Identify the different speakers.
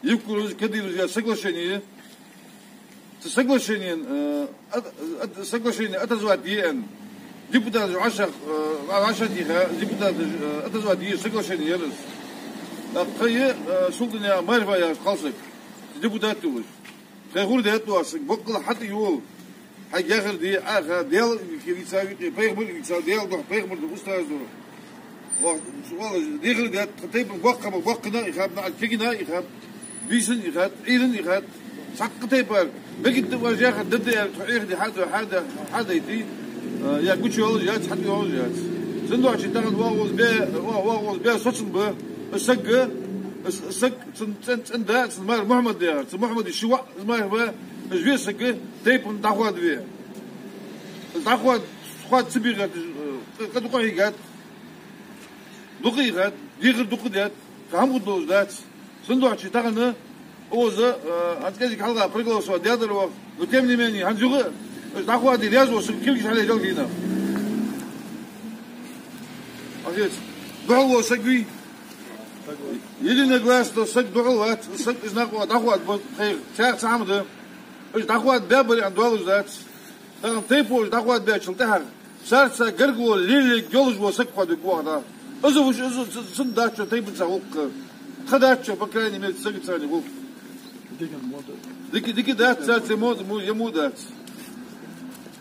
Speaker 1: يذكر كده соглашение. Соглашение, отозвать депутаты عشرة депутаты отозвать соглашение раз. Кое султания марфая خالصك депутаты уж. Кайгур ده تواسك بقول حتى يقول حاجة آخر دي آخر ديال كيساوي بيخبر كيساوي ديال ده بيخبر ده أستاذ ده. والله ديال ده تطيب بقنا يخاب كينا يخاب بيسن يخاب إيرن يخاب سقطي بار بقيت تواجه ضد دي هذا يدي يا كوتش يقول يا حد يقول يا سندو عشان تاخذ واغوز بيا صوتن به السق ده اسمه محمد يا محمد الشوا اسمه به جوي سق تيب نتاخذ بيه نتاخذ خد سبيغات قد قايقات دقيقات ديغر دقيقات كم قدوز ذات سندو عشان تاخذ اوزا هتكلم حلقه بريكلوس وديادر وتمني مني هنجوغ تاخذ دي لازم كل عليه جلدينا أخير دعوة سقي يدينا جلاس تو سق دعوات سق إزناق دعوات بخير شاق سامده إيش دعوات بابل عند دعوة ذات ترى تيبو دعوات بيا شلتها صارت سجرجو ليل جولج وسق قد يقوى إذا وش إذا سندات شو تيبو سوق خدات شو بكراني من سق ثاني وق ديك دات صارت مو يمودات